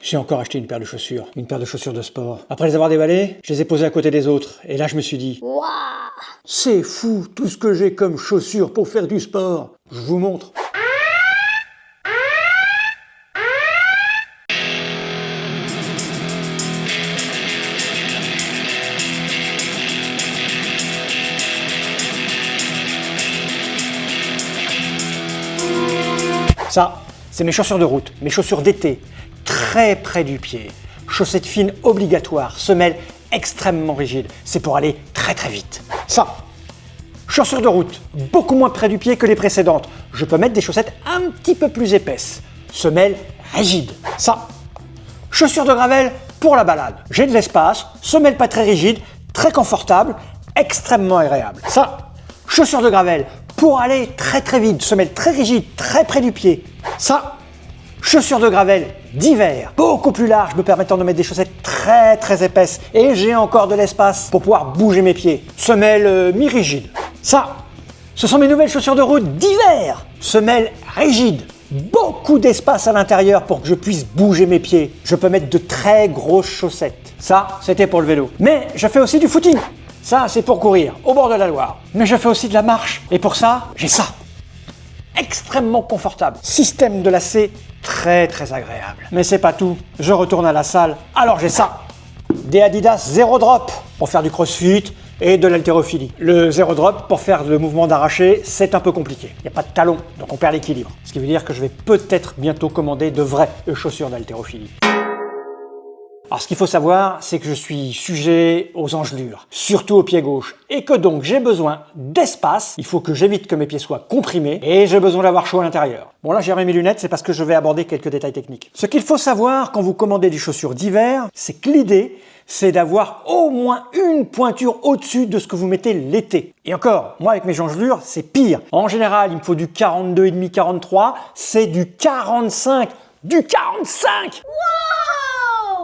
J'ai encore acheté une paire de chaussures de sport. Après les avoir déballées, je les ai posées à côté des autres. Et là, je me suis dit, Waouh! c'est fou tout ce que j'ai comme chaussures pour faire du sport. Je vous montre. Ça, c'est mes chaussures de route, mes chaussures d'été, très près du pied. Chaussettes fines obligatoires, semelles extrêmement rigides. C'est pour aller très très vite. Ça, chaussures de route, beaucoup moins près du pied que les précédentes. Je peux mettre des chaussettes un petit peu plus épaisses. Semelles rigides. Ça, chaussures de gravel pour la balade. J'ai de l'espace, semelles pas très rigides, très confortables, extrêmement agréables. Ça, chaussures de gravel pour aller très très vite, semelles très rigides, très près du pied. Ça, chaussures de gravel d'hiver, beaucoup plus larges, me permettant de mettre des chaussettes très très épaisses. Et j'ai encore de l'espace pour pouvoir bouger mes pieds. Semelles mi-rigides. Ça, ce sont mes nouvelles chaussures de route d'hiver. Semelles rigides. Beaucoup d'espace à l'intérieur pour que je puisse bouger mes pieds. Je peux mettre de très grosses chaussettes. Ça, c'était pour le vélo. Mais je fais aussi du footing. Ça, c'est pour courir, au bord de la Loire. Mais je fais aussi de la marche. Et pour ça, j'ai ça. Extrêmement confortable. Système de lacets très très agréable. Mais c'est pas tout. Je retourne à la salle, alors j'ai ça. Des Adidas Zero Drop pour faire du crossfit et de l'haltérophilie. Le Zero Drop pour faire le mouvement d'arraché, c'est un peu compliqué. Il n'y a pas de talon, donc on perd l'équilibre. Ce qui veut dire que je vais peut-être bientôt commander de vraies chaussures d'haltérophilie. Alors ce qu'il faut savoir, c'est que je suis sujet aux engelures, surtout au pied gauche, et que donc j'ai besoin d'espace, il faut que j'évite que mes pieds soient comprimés, et j'ai besoin d'avoir chaud à l'intérieur. Bon là j'ai remis mes lunettes, c'est parce que je vais aborder quelques détails techniques. Ce qu'il faut savoir quand vous commandez des chaussures d'hiver, c'est que l'idée, c'est d'avoir au moins une pointure au-dessus de ce que vous mettez l'été. Et encore, moi avec mes engelures, c'est pire. En général, il me faut du 42,5, 43, c'est du 45, du 45!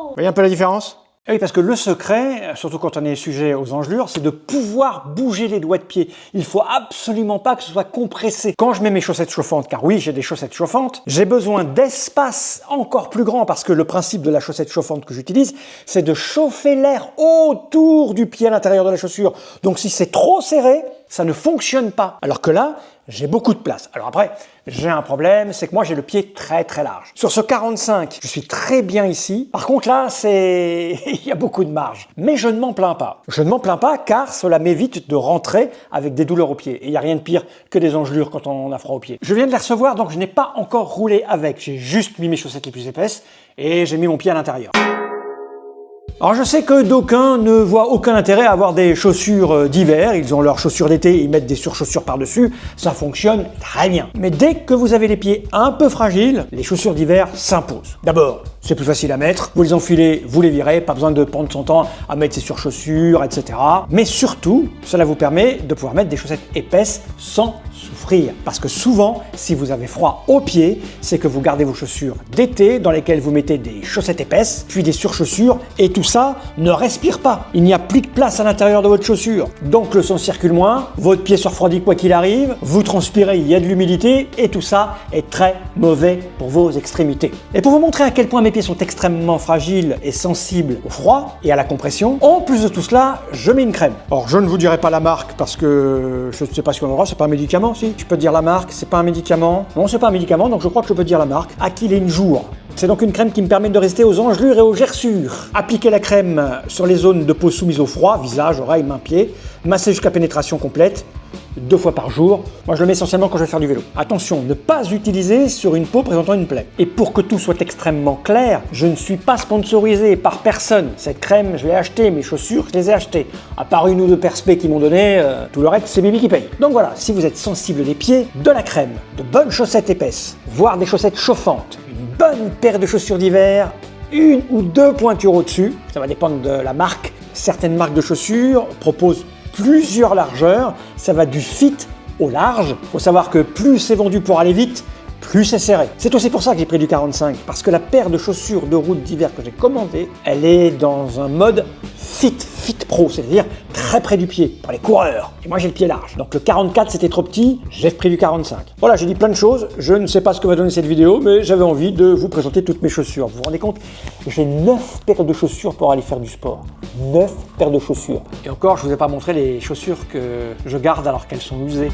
Vous voyez un peu la différence? Oui, parce que le secret, surtout quand on est sujet aux engelures, c'est de pouvoir bouger les doigts de pied. Il faut absolument pas que ce soit compressé. Quand je mets mes chaussettes chauffantes, car oui, j'ai des chaussettes chauffantes, j'ai besoin d'espace encore plus grand parce que le principe de la chaussette chauffante que j'utilise, c'est de chauffer l'air autour du pied à l'intérieur de la chaussure. Donc si c'est trop serré, ça ne fonctionne pas. Alors que là, j'ai beaucoup de place. Alors après, j'ai un problème, c'est que moi j'ai le pied très très large. Sur ce 45, je suis très bien ici. Par contre là, il y a beaucoup de marge. Mais je ne m'en plains pas. Je ne m'en plains pas car cela m'évite de rentrer avec des douleurs aux pieds. Et il n'y a rien de pire que des engelures quand on a froid aux pieds. Je viens de les recevoir, donc je n'ai pas encore roulé avec. J'ai juste mis mes chaussettes les plus épaisses et j'ai mis mon pied à l'intérieur. Alors je sais que d'aucuns ne voient aucun intérêt à avoir des chaussures d'hiver, ils ont leurs chaussures d'été, ils mettent des surchaussures par-dessus, ça fonctionne très bien. Mais dès que vous avez les pieds un peu fragiles, les chaussures d'hiver s'imposent. D'abord, c'est plus facile à mettre, vous les enfilez, vous les virez, pas besoin de prendre son temps à mettre ses surchaussures, etc. Mais surtout, cela vous permet de pouvoir mettre des chaussettes épaisses sans souffrir. Parce que souvent, si vous avez froid aux pieds, c'est que vous gardez vos chaussures d'été dans lesquelles vous mettez des chaussettes épaisses, puis des surchaussures, et tout ça ne respire pas. Il n'y a plus de place à l'intérieur de votre chaussure. Donc le sang circule moins, votre pied se refroidit quoi qu'il arrive, vous transpirez, il y a de l'humidité, et tout ça est très mauvais pour vos extrémités. Et pour vous montrer à quel point mes pieds sont extrêmement fragiles et sensibles au froid et à la compression, en plus de tout cela, je mets une crème. Or, je ne vous dirai pas la marque parce que je ne sais pas ce qu'on aura, c'est pas un médicament, si. Je peux dire la marque, c'est pas un médicament. Non, c'est pas un médicament, donc je crois que je peux dire la marque. Aquilène Jour. C'est donc une crème qui me permet de résister aux engelures et aux gerçures. Appliquez la crème sur les zones de peau soumises au froid, visage, oreilles, mains, pieds. Massez jusqu'à pénétration complète. 2 fois par jour. Moi, je le mets essentiellement quand je vais faire du vélo. Attention, ne pas utiliser sur une peau présentant une plaie. Et pour que tout soit extrêmement clair, je ne suis pas sponsorisé par personne. Cette crème, je l'ai achetée, mes chaussures, je les ai achetées. À part une ou deux perspects qui m'ont donné, tout le reste, c'est Bibi qui paye. Donc voilà, si vous êtes sensible des pieds, de la crème, de bonnes chaussettes épaisses, voire des chaussettes chauffantes, une bonne paire de chaussures d'hiver, 1 ou 2 pointures au-dessus, ça va dépendre de la marque. Certaines marques de chaussures proposent plusieurs largeurs, ça va du fit au large. Il faut savoir que plus c'est vendu pour aller vite, plus c'est serré. C'est aussi pour ça que j'ai pris du 45, parce que la paire de chaussures de route d'hiver que j'ai commandée, elle est dans un mode fit pro, c'est-à-dire très très près du pied, pour les coureurs. Et moi j'ai le pied large. Donc le 44 c'était trop petit, j'ai pris du 45. Voilà, j'ai dit plein de choses. Je ne sais pas ce que va donner cette vidéo, mais j'avais envie de vous présenter toutes mes chaussures. Vous vous rendez compte? J'ai 9 paires de chaussures pour aller faire du sport. 9 paires de chaussures. Et encore, je vous ai pas montré les chaussures que je garde alors qu'elles sont usées.